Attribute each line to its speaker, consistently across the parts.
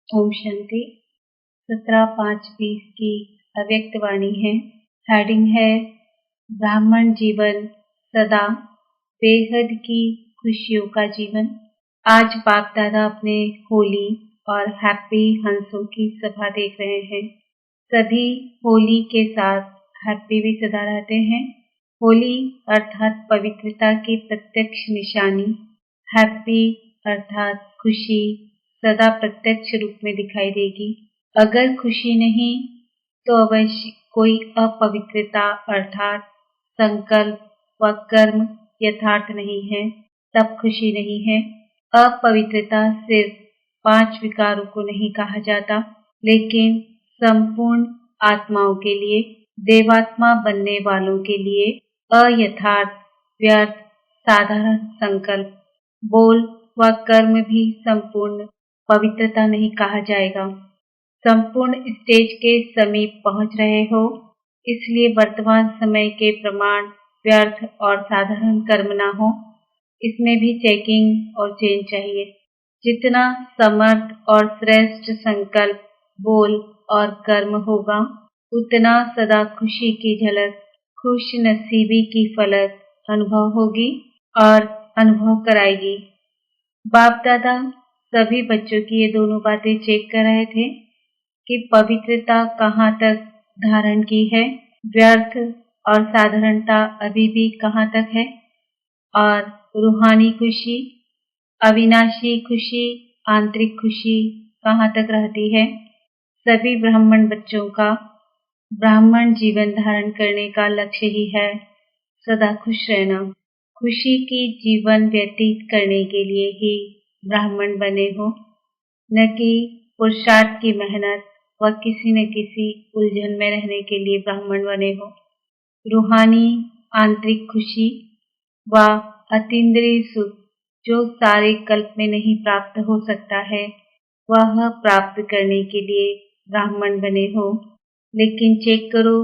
Speaker 1: ओम शांति। 17/5/20 की अव्यक्त वाणी है। हेडिंग है ब्राह्मण जीवन सदा बेहद की खुशियों का जीवन। आज बाप दादा अपने होली और हैप्पी हंसों की सभा देख रहे हैं। सभी होली के साथ हैप्पी भी सदा रहते हैं। होली अर्थात पवित्रता की प्रत्यक्ष निशानी, हैप्पी अर्थात खुशी सदा प्रत्यक्ष रूप में दिखाई देगी। अगर खुशी नहीं तो अवश्य कोई अपवित्रता अर्थात संकल्प व कर्म यथार्थ नहीं है, तब खुशी नहीं है। अपवित्रता सिर्फ 5 विकारों को नहीं कहा जाता, लेकिन संपूर्ण आत्माओं के लिए, देवात्मा बनने वालों के लिए अयथार्थ, व्यर्थ, साधारण संकल्प, बोल व कर्म भी संपूर्ण पवित्रता नहीं कहा जाएगा। संपूर्ण स्टेज के समीप पहुंच रहे हो, इसलिए वर्तमान समय के प्रमाण व्यर्थ और साधारण कर्म ना हो, इसमें भी चेकिंग और चेंज चाहिए। जितना समर्थ और श्रेष्ठ संकल्प, बोल और कर्म होगा, उतना सदा खुशी की झलक, खुश नसीबी की फलक अनुभव होगी और अनुभव कराएगी। बाप दादा सभी बच्चों की ये दोनों बातें चेक कर रहे थे कि पवित्रता कहाँ तक धारण की है, व्यर्थ और साधारणता अभी भी कहाँ तक है, और रूहानी खुशी, अविनाशी खुशी, आंतरिक खुशी कहाँ तक रहती है। सभी ब्राह्मण बच्चों का ब्राह्मण जीवन धारण करने का लक्ष्य ही है सदा खुश रहना। खुशी की जीवन व्यतीत करने के लिए ही ब्राह्मण बने हो, न कि पुरुषार्थ की मेहनत व किसी न किसी उलझन में रहने के लिए ब्राह्मण बने हो। रूहानी आंतरिक खुशी व अतीन्द्रिय सुख जो सारे कल्प में नहीं प्राप्त हो सकता है, वह प्राप्त करने के लिए ब्राह्मण बने हो। लेकिन चेक करो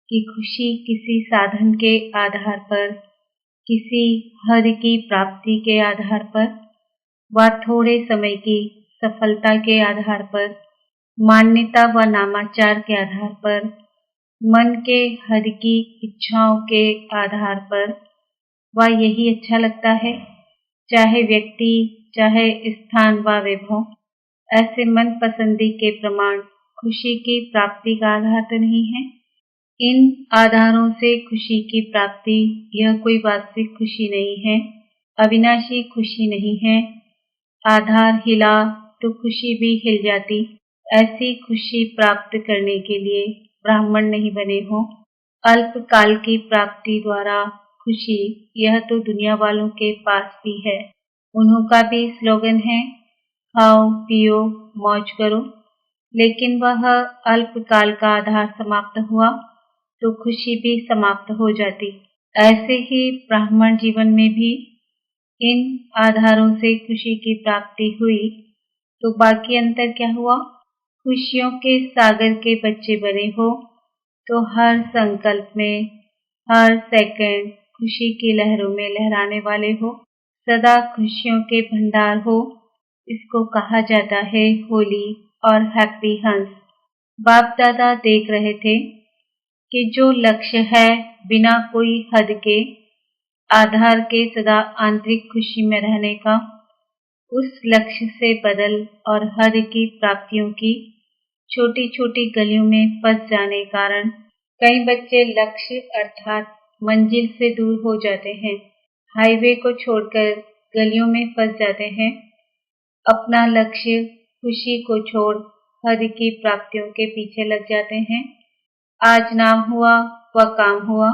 Speaker 1: कि खुशी किसी साधन के आधार पर, किसी हर की प्राप्ति के आधार पर व थोड़े समय की सफलता के आधार पर, मान्यता व नामाचार के आधार पर, मन के हर की इच्छाओं के आधार पर, व यही अच्छा लगता है, चाहे व्यक्ति, चाहे स्थान व वैभव, ऐसे मन पसंदी के प्रमाण खुशी की प्राप्ति का आधार तो नहीं है। इन आधारों से खुशी की प्राप्ति यह कोई वास्तविक खुशी नहीं है, अविनाशी खुशी नहीं है। आधार हिला तो खुशी भी हिल जाती। ऐसी खुशी प्राप्त करने के लिए ब्राह्मण नहीं बने हो। अल्पकाल की प्राप्ति द्वारा खुशी यह तो दुनिया वालों के पास भी है। उन्हों का भी स्लोगन है, खाओ पियो मौज करो। लेकिन वह अल्पकाल का आधार समाप्त हुआ तो खुशी भी समाप्त हो जाती। ऐसे ही ब्राह्मण जीवन में भी इन आधारों से खुशी की प्राप्ति हुई तो बाकी अंतर क्या हुआ? खुशियों के सागर के बच्चे बने हो तो हर संकल्प में, हर सेकंड खुशी की लहरों में लहराने वाले हो, सदा खुशियों के भंडार हो। इसको कहा जाता है होली और हैप्पी हंस। बाप दादा देख रहे थे कि जो लक्ष्य है बिना कोई हद के, आधार के सदा आंतरिक खुशी में रहने का, उस लक्ष्य से बदल और हद की प्राप्तियों की छोटी छोटी गलियों में फंस जाने कारण कई बच्चे लक्ष्य अर्थात मंजिल से दूर हो जाते हैं, हाईवे को छोड़कर गलियों में फंस जाते हैं। अपना लक्ष्य खुशी को छोड़ हद की प्राप्तियों के पीछे लग जाते हैं। आज नाम हुआ व काम हुआ,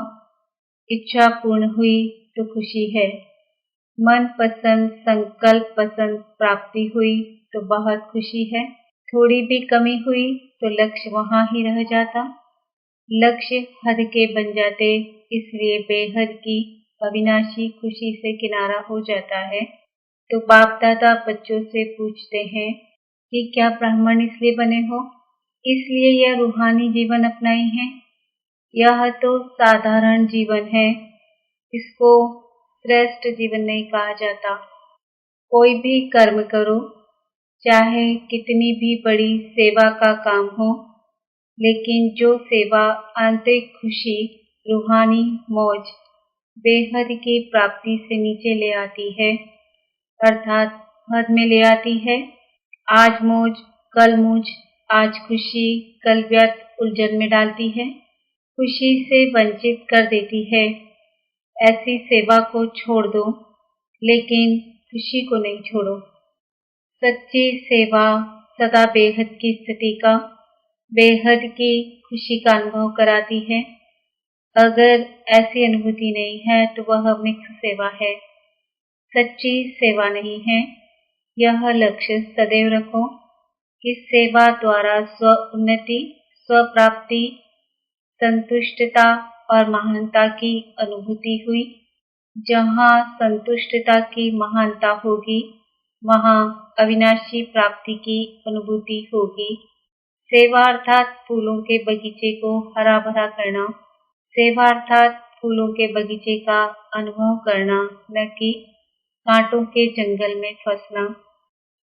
Speaker 1: इच्छा पूर्ण हुई तो खुशी है। मन पसंद, संकल्प पसंद प्राप्ति हुई तो बहुत खुशी है। थोड़ी भी कमी हुई तो लक्ष्य वहां ही रह जाता। लक्ष्य हद के बन जाते, इसलिए बेहद की अविनाशी खुशी से किनारा हो जाता है। तो बाप दादा बच्चों से पूछते हैं कि क्या ब्राह्मण इसलिए बने हो, इसलिए यह रूहानी जीवन अपनाई है? यह तो साधारण जीवन है, इसको श्रेष्ठ जीवन नहीं कहा जाता। कोई भी कर्म करो, चाहे कितनी भी बड़ी सेवा का काम हो, लेकिन जो सेवा आंतरिक खुशी, रूहानी मौज, बेहद की प्राप्ति से नीचे ले आती है, अर्थात हद में ले आती है, आज मौज कल मौज, आज खुशी कल व्यर्थ उलझन में डालती है, खुशी से वंचित कर देती है, ऐसी सेवा को छोड़ दो, लेकिन खुशी को नहीं छोड़ो। सच्ची सेवा सदा बेहद की स्थिति का, बेहद की खुशी का अनुभव कराती है। अगर ऐसी अनुभूति नहीं है तो वह मिक्स सेवा है, सच्ची सेवा नहीं है। यह लक्ष्य सदैव रखो कि सेवा द्वारा स्व उन्नति, स्व प्राप्ति, संतुष्टता और महानता की अनुभूति हुई। जहाँ संतुष्टता की महानता होगी, वहाँ अविनाशी प्राप्ति की अनुभूति होगी। सेवा अर्थात फूलों के बगीचे को हरा भरा करना, सेवा अर्थात फूलों के बगीचे का अनुभव करना, न कि कांटों के जंगल में फंसना।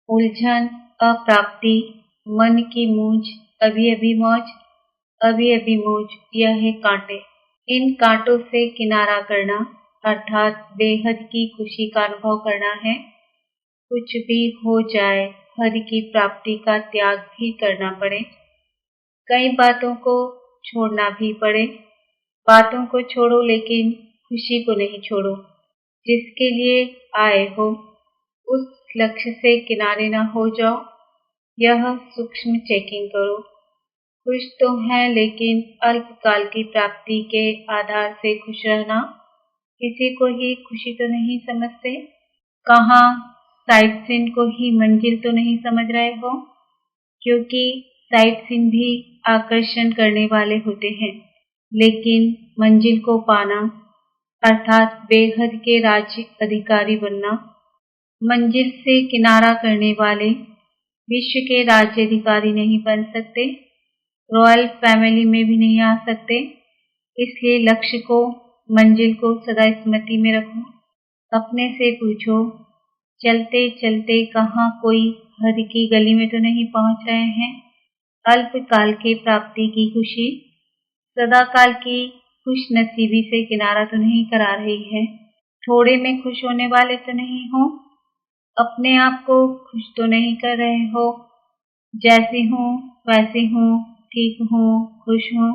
Speaker 1: उलझन, अप्राप्ति, मन की मूंछ, अभी अभी मौज, अभी अभी मौज, यह है कांटे। इन कांटों से किनारा करना अर्थात बेहद की खुशी का अनुभव करना है। कुछ भी हो जाए, हद की प्राप्ति का त्याग भी करना पड़े, कई बातों को छोड़ना भी पड़े। बातों को छोड़ो लेकिन खुशी को नहीं छोड़ो। जिसके लिए आए हो उस लक्ष्य से किनारे ना हो जाओ। यह सूक्ष्म चेकिंग करो। खुश तो है लेकिन अल्पकाल की प्राप्ति के आधार से खुश रहना। किसी को ही खुशी तो नहीं समझते। कहाँ साइट सीन को ही मंजिल तो नहीं समझ रहे हो, क्योंकि साइट सीन भी आकर्षण करने वाले होते हैं, लेकिन मंजिल को पाना अर्थात बेहद के राज्य अधिकारी बनना, मंजिल से किनारा करने वाले विश्व के राज्य अधिकारी नहीं बन सकते, रॉयल फैमिली में भी नहीं आ सकते। इसलिए लक्ष्य को, मंजिल को सदा स्मृति में रखो। अपने से पूछो, चलते चलते कहाँ कोई हद की गली में तो नहीं पहुंच रहे हैं। अल्पकाल के प्राप्ति की खुशी सदा काल की खुश नसीबी से किनारा तो नहीं करा रही है। थोड़े में खुश होने वाले तो नहीं हो। अपने आप को खुश तो नहीं कर रहे हो। जैसी हूँ वैसी हूँ, ठीक हूँ, खुश हूँ।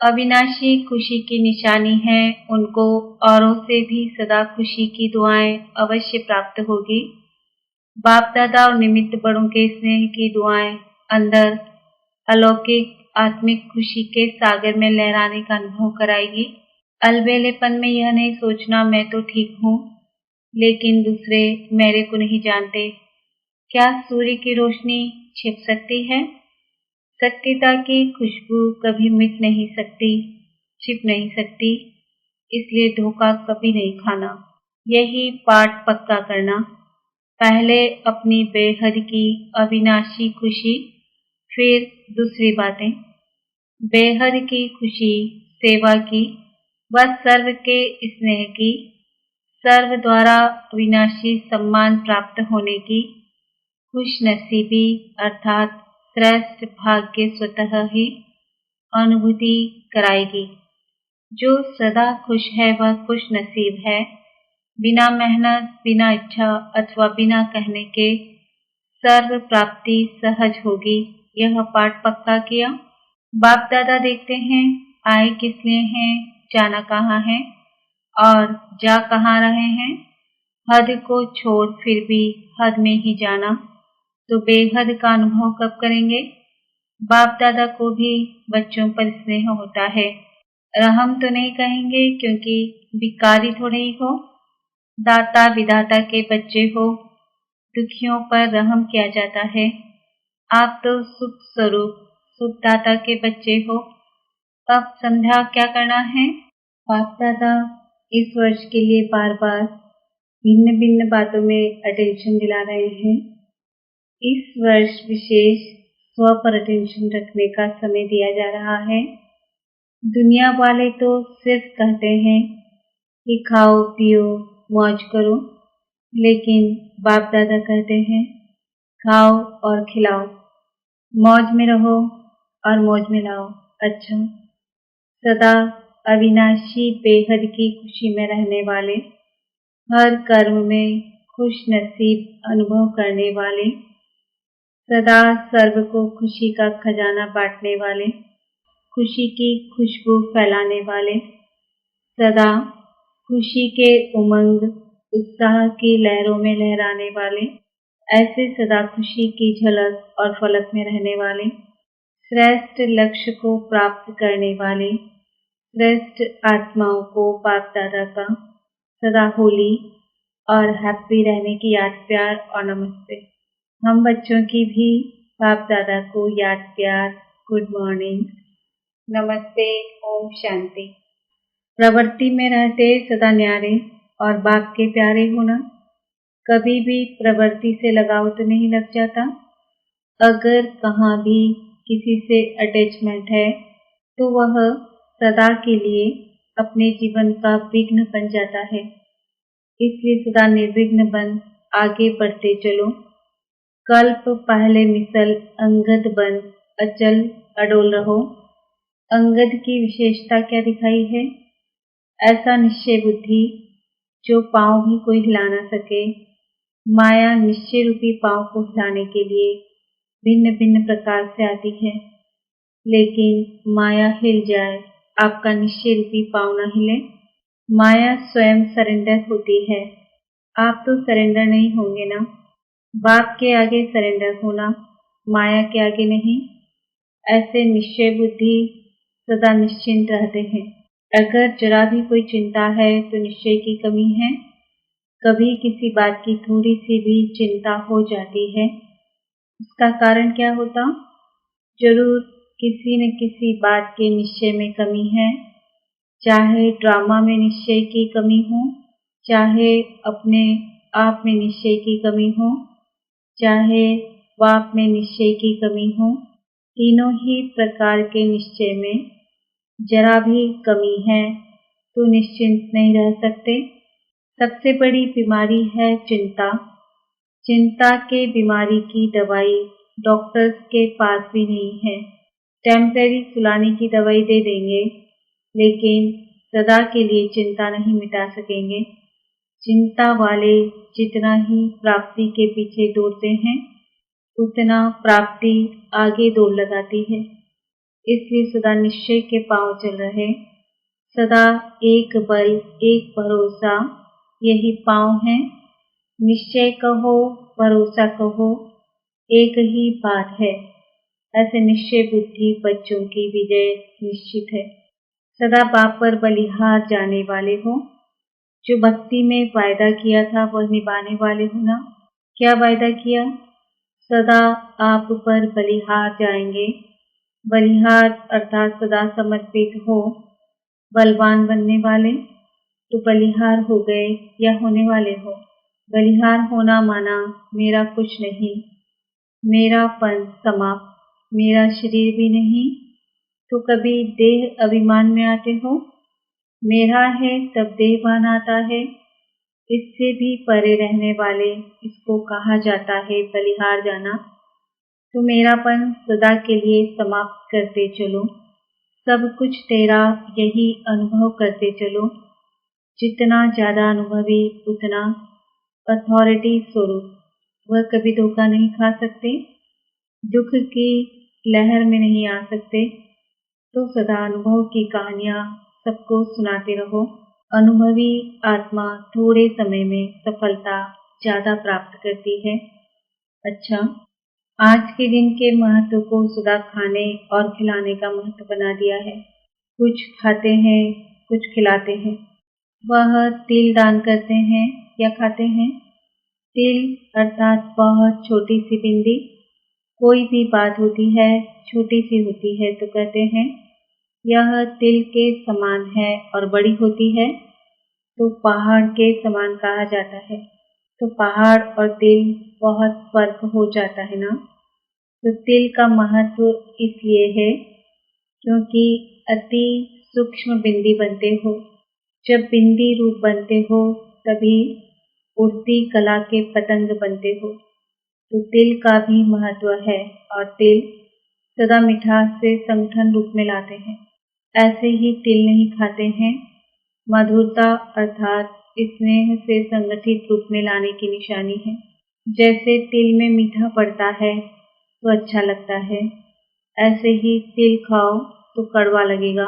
Speaker 1: अविनाशी खुशी की निशानी है, उनको औरों से भी सदा खुशी की दुआएं अवश्य प्राप्त होगी। बाप दादा और निमित्त बड़ों के स्नेह की दुआएं अंदर अलौकिक आत्मिक खुशी के सागर में लहराने का अनुभव कराएगी। अलबेलेपन में यह नहीं सोचना मैं तो ठीक हूँ, लेकिन दूसरे मेरे को नहीं जानते। क्या सूर्य की रोशनी छिप सकती है? सत्यता की खुशबू कभी मिट नहीं सकती, छिप नहीं सकती, इसलिए धोखा कभी नहीं खाना। यही पाठ पक्का करना। पहले अपनी बेहद की अविनाशी खुशी, फिर दूसरी बातें। बेहद की खुशी सेवा की व सर्व के स्नेह की, सर्व द्वारा अविनाशी सम्मान प्राप्त होने की, खुश नसीबी अर्थात श्रेष्ठ भाग्य स्वतः ही अनुभूति कराएगी। जो सदा खुश है वह खुश नसीब है। बिना मेहनत, बिना इच्छा अथवा बिना कहने के सर्व प्राप्ति सहज होगी। यह पाठ पक्का किया। बाप दादा देखते हैं आए किस लिए हैं, जाना कहाँ है और जा कहाँ रहे हैं। हद को छोड़ फिर भी हद में ही जाना, तो बेहद का अनुभव कब करेंगे। बाप दादा को भी बच्चों पर स्नेह होता है। रहम तो नहीं कहेंगे क्योंकि भिखारी थोड़े ही हो, दाता विधाता के बच्चे हो, दुखियों पर रहम किया जाता है। आप तो सुख स्वरूप सुखदाता के बच्चे हो। अब समझा क्या करना है। बाप दादा इस वर्ष के लिए बार बार भिन्न भिन्न बातों में अटेंशन दिला रहे हैं। इस वर्ष विशेष स्व पर अटेंशन रखने का समय दिया जा रहा है। दुनिया वाले तो सिर्फ कहते हैं कि खाओ पियो मौज करो, लेकिन बाप दादा कहते हैं खाओ और खिलाओ, मौज में रहो और मौज में लाओ। अच्छा, सदा अविनाशी बेहद की खुशी में रहने वाले, हर कर्म में खुश नसीब अनुभव करने वाले, सदा सर्व को खुशी का खजाना बांटने वाले, खुशी की खुशबू फैलाने वाले, सदा खुशी के उमंग उत्साह की लहरों में लहराने वाले, ऐसे सदा खुशी की झलक और फलक में रहने वाले, श्रेष्ठ लक्ष्य को प्राप्त करने वाले, श्रेष्ठ आत्माओं को बाप दादा का सदा होली और हैप्पी रहने की याद प्यार और नमस्ते। हम बच्चों की भी बाप दादा को याद प्यार, गुड मॉर्निंग, नमस्ते, ओम शांति। प्रवृत्ति में रहते सदा न्यारे और बाप के प्यारे होना। कभी भी प्रवृत्ति से लगाव तो नहीं लग जाता। अगर कहाँ भी किसी से अटैचमेंट है तो वह सदा के लिए अपने जीवन का विघ्न बन जाता है। इसलिए सदा निर्विघ्न बन आगे बढ़ते चलो। कल्प पहले मिसल अंगद बन अचल अडोल रहो। अंगद की विशेषता क्या दिखाई है? ऐसा निश्चय बुद्धि जो पांव भी कोई हिला ना सके। माया निश्चय रूपी पांव को हिलाने के लिए भिन्न भिन्न प्रकार से आती है, लेकिन माया हिल जाए, आपका निश्चय रूपी पांव न हिले। माया स्वयं सरेंडर होती है, आप तो सरेंडर नहीं होंगे ना। बाप के आगे सरेंडर होना, माया के आगे नहीं। ऐसे निश्चय बुद्धि सदा निश्चिंत रहते हैं। अगर जरा भी कोई चिंता है तो निश्चय की कमी है। कभी किसी बात की थोड़ी सी भी चिंता हो जाती है, उसका कारण क्या होता? जरूर किसी न किसी बात के निश्चय में कमी है। चाहे ड्रामा में निश्चय की कमी हो, चाहे अपने आप में निश्चय की कमी हो, चाहे बाप में निश्चय की कमी हो, तीनों ही प्रकार के निश्चय में जरा भी कमी है तो निश्चिंत नहीं रह सकते। सबसे बड़ी बीमारी है चिंता। चिंता के बीमारी की दवाई डॉक्टर्स के पास भी नहीं है। टेम्परेरी सुलाने की दवाई दे देंगे, लेकिन सदा के लिए चिंता नहीं मिटा सकेंगे। चिंता वाले जितना ही प्राप्ति के पीछे दौड़ते हैं, उतना प्राप्ति आगे दौड़ लगाती है। इसलिए सदा निश्चय के पांव चल रहे, सदा एक बल एक भरोसा, यही पांव है। निश्चय कहो भरोसा कहो, एक ही बात है। ऐसे निश्चय बुद्धि बच्चों की विजय निश्चित है। सदा बाप पर बलिहार जाने वाले हो। जो भक्ति में वायदा किया था वह निभाने वाले हो ना। क्या वायदा किया? सदा आप पर बलिहार जाएंगे। बलिहार अर्थात सदा समर्पित हो। बलवान बनने वाले तो बलिहार हो गए या होने वाले हो। बलिहार होना माना मेरा कुछ नहीं, मेरा पंथ समाप्त, मेरा शरीर भी नहीं। तो कभी देह अभिमान में आते हो, मेरा है तब देहभान आता है। इससे भी परे रहने वाले, इसको कहा जाता है बलिहार जाना। तो मेरापन सदा के लिए समाप्त करते चलो। सब कुछ तेरा, यही अनुभव करते चलो। जितना ज्यादा अनुभवी उतना अथॉरिटी स्वरूप। वह कभी धोखा नहीं खा सकते, दुख की लहर में नहीं आ सकते। तो सदा अनुभव की कहानियां सबको सुनाते रहो। अनुभवी आत्मा थोड़े समय में सफलता ज्यादा प्राप्त करती है। अच्छा, आज के दिन के महत्व को सदा खाने और खिलाने का महत्व बना दिया है। कुछ खाते हैं, कुछ खिलाते हैं। वह तिल दान करते हैं या खाते हैं। तिल अर्थात बहुत छोटी सी बिंदी। कोई भी बात होती है, छोटी सी होती है तो कहते हैं यह तिल के समान है, और बड़ी होती है तो पहाड़ के समान कहा जाता है। तो पहाड़ और तिल बहुत फर्क हो जाता है ना। तो तिल का महत्व इसलिए है क्योंकि अति सूक्ष्म बिंदी बनते हो। जब बिंदी रूप बनते हो तभी उड़ती कला के पतंग बनते हो। तो तिल का भी महत्व है और तिल सदा मिठास से संगठन रूप में लाते हैं। ऐसे ही तिल नहीं खाते हैं, मधुरता अर्थात स्नेह से संगठित रूप में लाने की निशानी है। जैसे तिल में मीठा पड़ता है तो अच्छा लगता है, ऐसे ही तिल खाओ तो कड़वा लगेगा,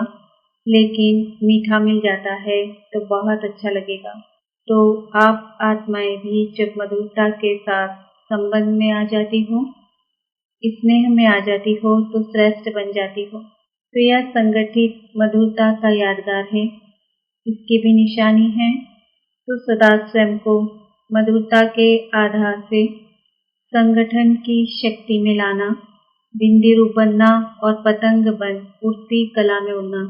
Speaker 1: लेकिन मीठा मिल जाता है तो बहुत अच्छा लगेगा। तो आप आत्माएं भी जब मधुरता के साथ संबंध में आ जाती हो, स्नेह में आ जाती हो तो श्रेष्ठ बन जाती हो। तो यह संगठित मधुरता का यादगार है, इसकी भी निशानी है। तो सदा स्वयं को मधुरता के आधार से संगठन की शक्ति में लाना, बिंदी रूप बनना और पतंग बन उड़ती कला में उड़ना,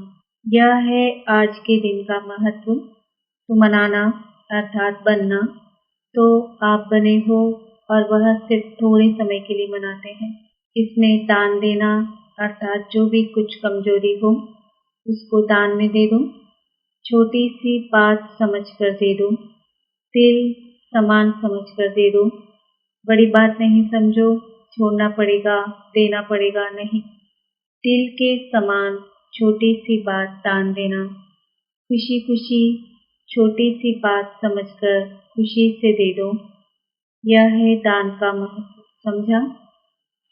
Speaker 1: यह है आज के दिन का महत्व। तो मनाना अर्थात बनना, तो आप बने हो और वह सिर्फ थोड़े समय के लिए मनाते हैं। इसमें दान देना अर्थात जो भी कुछ कमजोरी हो उसको दान में दे दो, छोटी सी बात समझकर दे दो, तिल समान समझकर दे दो, बड़ी बात नहीं समझो, छोड़ना पड़ेगा, देना पड़ेगा नहीं। तिल के समान छोटी सी बात दान देना, खुशी खुशी छोटी सी बात समझकर खुशी से दे दो, यह है दान का महत्व। समझा?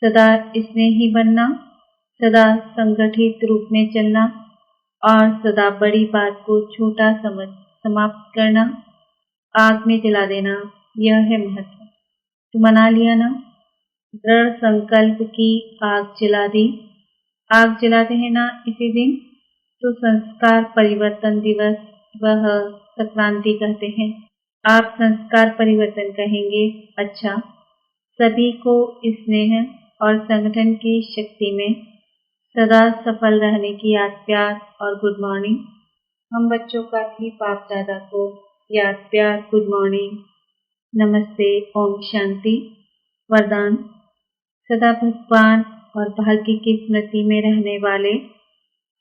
Speaker 1: सदा स्नेही बनना, सदा संगठित रूप में चलना और सदा बड़ी बात को छोटा समझ समाप्त करना, आग में जला देना, यह है महत्व। तो मना लिया ना, दृढ़ संकल्प की आग जला दी। आग जलाते हैं ना इसी दिन, तो संस्कार परिवर्तन दिवस वह संक्रांति कहते हैं। आप संस्कार परिवर्तन कहेंगे। अच्छा, सभी को स्नेह और संगठन की शक्ति में सदा सफल रहने की याद प्यार और गुड मॉर्निंग। हम बच्चों का भी बाप दादा को याद प्यार, गुड मॉर्निंग, नमस्ते, ओम शांति। वरदान, सदा भगवान और भाग्य की स्मृति में रहने वाले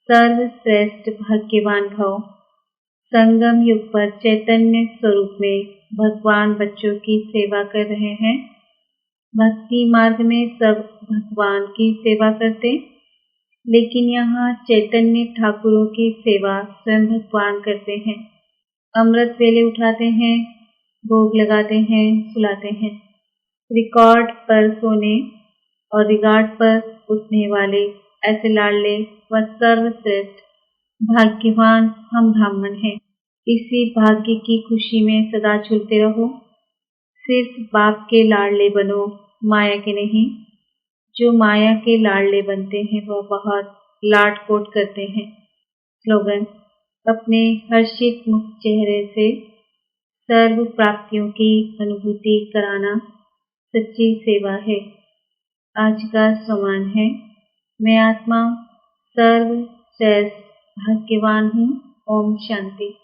Speaker 1: सर्वश्रेष्ठ भाग्यवान भव। संगम युग पर चैतन्य स्वरूप में भगवान बच्चों की सेवा कर रहे हैं। भक्ति मार्ग में सब भगवान की सेवा करते, लेकिन यहाँ चैतन्य ठाकुरों की सेवा स्वयं भगवान करते हैं। अमृत वेले उठाते हैं, भोग लगाते हैं, सुलाते हैं। रिकॉर्ड पर सोने और रिगार्ड पर उठने वाले ऐसे लाडले व सर्वश्रेष्ठ भाग्यवान हम ब्राह्मण हैं। इसी भाग्य की खुशी में सदा झूलते रहो। सिर्फ बाप के लाडले बनो, माया के नहीं। जो माया के लाडले बनते हैं वह बहुत लाड कोट करते हैं। स्लोगन, अपने हर्षित मुख चेहरे से सर्व प्राप्तियों की अनुभूति कराना सच्ची सेवा है। आज का सम्मान है, मैं आत्मा सर्वश्रेष्ठ भाग्यवान हूँ। ओम शांति।